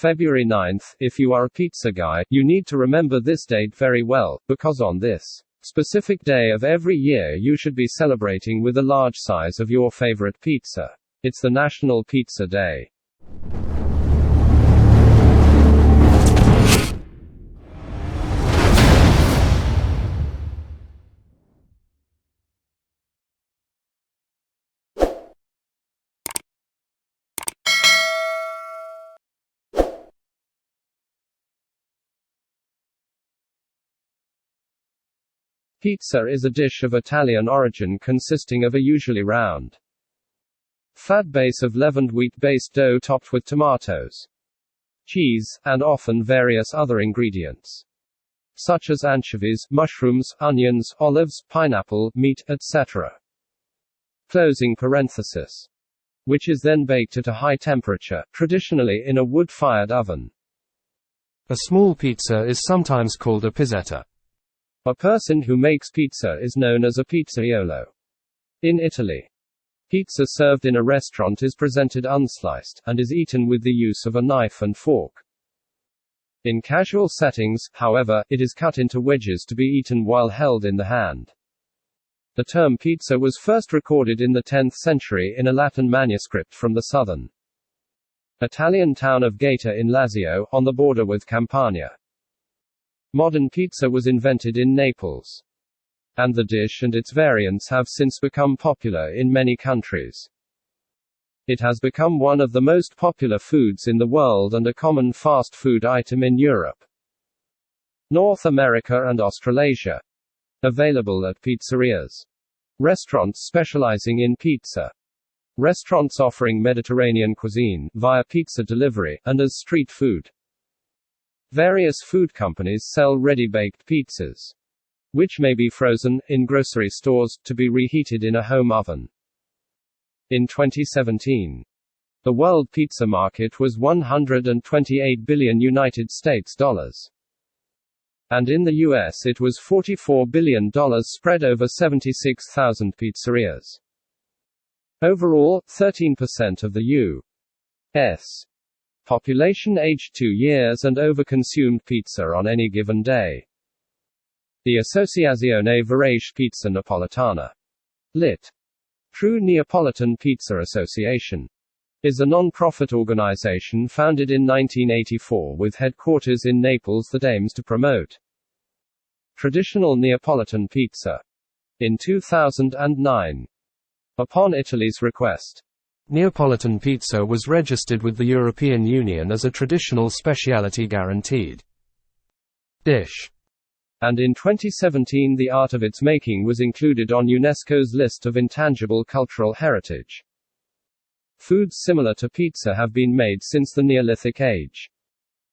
February 9th. If you are a pizza guy, you need to remember this date very well, because on this specific day of every year you should be celebrating with a large size of your favorite pizza. It's the National Pizza Day. Pizza is a dish of Italian origin consisting of a usually round, flat base of leavened wheat-based dough topped with tomatoes, cheese, and often various other ingredients, such as anchovies, mushrooms, onions, olives, pineapple, meat, etc. Closing parenthesis. Which is then baked at a high temperature, traditionally in a wood-fired oven. A small pizza is sometimes called a pizzetta. A person who makes pizza is known as a pizzaiolo. In Italy, pizza served in a restaurant is presented unsliced, and is eaten with the use of a knife and fork. In casual settings, however, it is cut into wedges to be eaten while held in the hand. The term pizza was first recorded in the 10th century in a Latin manuscript from the southern Italian town of Gaeta in Lazio, on the border with Campania. Modern pizza was invented in Naples, and the dish and its variants have since become popular in many countries. It has become one of the most popular foods in the world and a common fast food item in Europe, North America and Australasia. Available at pizzerias, restaurants specializing in pizza, restaurants offering Mediterranean cuisine via pizza delivery, and as street food. Various food companies sell ready-baked pizzas, which may be frozen, in grocery stores, to be reheated in a home oven. In 2017, the world pizza market was $128 billion United States dollars. And in the US it was $44 billion spread over 76,000 pizzerias. Overall, 13% of the U.S. population aged 2 years and over consumed pizza on any given day. The Associazione Verace Pizza Napoletana, lit. True Neapolitan Pizza Association, is a non-profit organization founded in 1984 with headquarters in Naples that aims to promote traditional Neapolitan pizza. In 2009, upon Italy's request, Neapolitan pizza was registered with the European Union as a traditional specialty guaranteed dish. And in 2017 the art of its making was included on UNESCO's list of intangible cultural heritage. Foods similar to pizza have been made since the Neolithic age.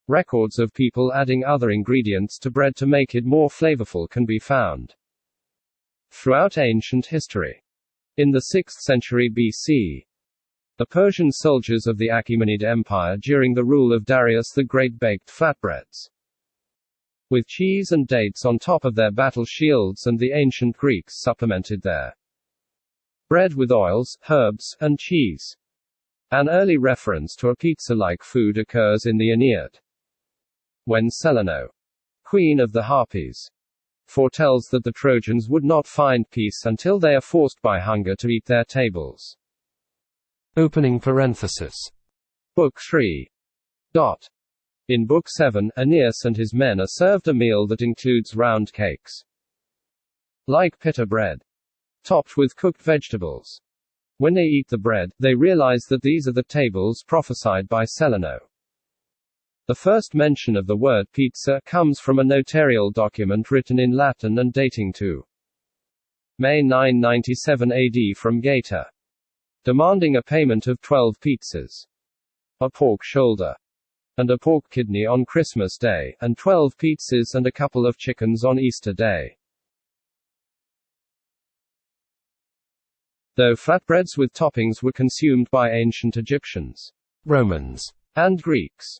Records of people adding other ingredients to bread to make it more flavorful can be found throughout ancient history. In the 6th century BC, the Persian soldiers of the Achaemenid Empire during the rule of Darius the Great baked flatbreads with cheese and dates on top of their battle shields, and the ancient Greeks supplemented their bread with oils, herbs, and cheese. An early reference to a pizza-like food occurs in the Aeneid, when Celaeno, queen of the Harpies, foretells that the Trojans would not find peace until they are forced by hunger to eat their tables. Opening parenthesis. Book 3. In Book 7, Aeneas and his men are served a meal that includes round cakes, like pita bread, topped with cooked vegetables. When they eat the bread, they realize that these are the tables prophesied by Celaeno. The first mention of the word pizza comes from a notarial document written in Latin and dating to May 997 AD from Gaeta, demanding a payment of 12 pizzas, a pork shoulder, and a pork kidney on Christmas Day, and 12 pizzas and a couple of chickens on Easter Day. Though flatbreads with toppings were consumed by ancient Egyptians, Romans, and Greeks,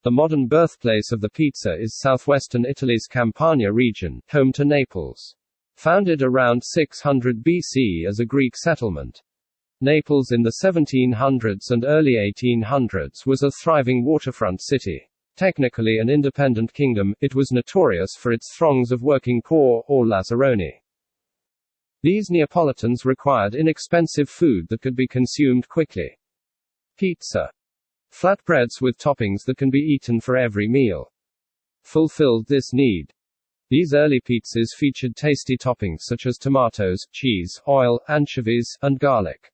the modern birthplace of the pizza is southwestern Italy's Campania region, home to Naples. Founded around 600 BC as a Greek settlement, Naples in the 1700s and early 1800s was a thriving waterfront city. Technically an independent kingdom, it was notorious for its throngs of working poor, or lazzaroni. These Neapolitans required inexpensive food that could be consumed quickly. Pizza. Flatbreads with toppings that can be eaten for every meal fulfilled this need. These early pizzas featured tasty toppings such as tomatoes, cheese, oil, anchovies, and garlic.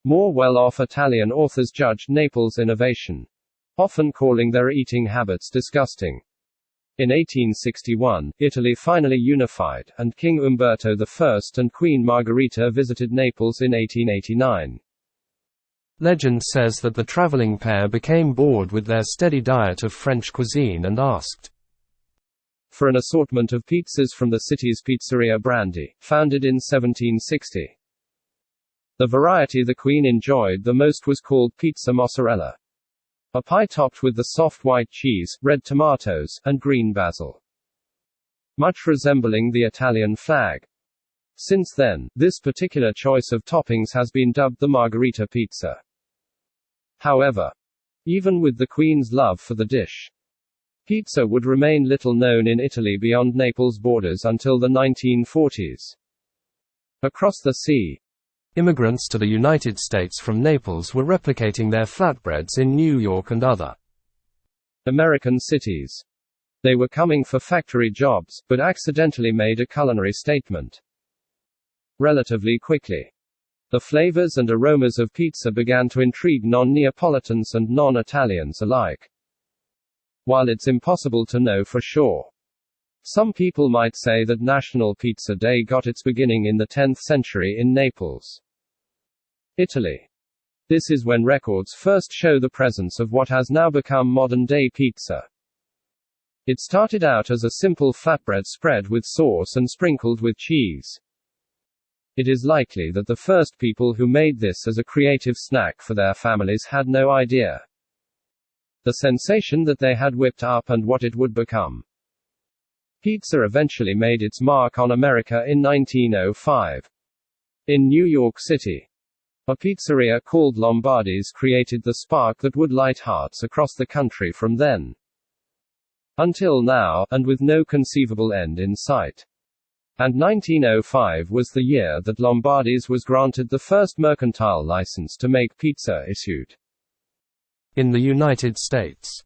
More well-off Italian authors judged Naples' innovation, often calling their eating habits disgusting. In 1861, Italy finally unified, and King Umberto I and Queen Margherita visited Naples in 1889. Legend says that the traveling pair became bored with their steady diet of French cuisine and asked for an assortment of pizzas from the city's Pizzeria Brandi, founded in 1760. The variety the Queen enjoyed the most was called pizza mozzarella, a pie topped with the soft white cheese, red tomatoes, and green basil, much resembling the Italian flag. Since then, this particular choice of toppings has been dubbed the Margherita pizza. However, even with the Queen's love for the dish, pizza would remain little known in Italy beyond Naples' borders until the 1940s. Across the sea, immigrants to the United States from Naples were replicating their flatbreads in New York and other American cities. They were coming for factory jobs, but accidentally made a culinary statement. Relatively quickly, the flavors and aromas of pizza began to intrigue non-Neapolitans and non-Italians alike. While it's impossible to know for sure, some people might say that National Pizza Day got its beginning in the 10th century in Naples, Italy. This is when records first show the presence of what has now become modern-day pizza. It started out as a simple flatbread spread with sauce and sprinkled with cheese. It is likely that the first people who made this as a creative snack for their families had no idea the sensation that they had whipped up and what it would become. Pizza eventually made its mark on America in 1905. In New York City, a pizzeria called Lombardi's created the spark that would light hearts across the country from then until now, and with no conceivable end in sight. And 1905 was the year that Lombardi's was granted the first mercantile license to make pizza issued in the United States.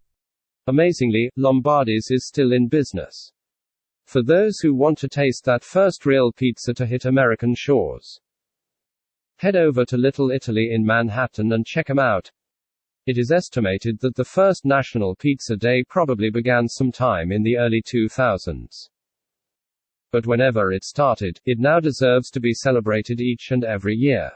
Amazingly, Lombardi's is still in business. For those who want to taste that first real pizza to hit American shores, head over to Little Italy in Manhattan and check them out. It is estimated that the first National Pizza Day probably began sometime in the early 2000s. But whenever it started, it now deserves to be celebrated each and every year.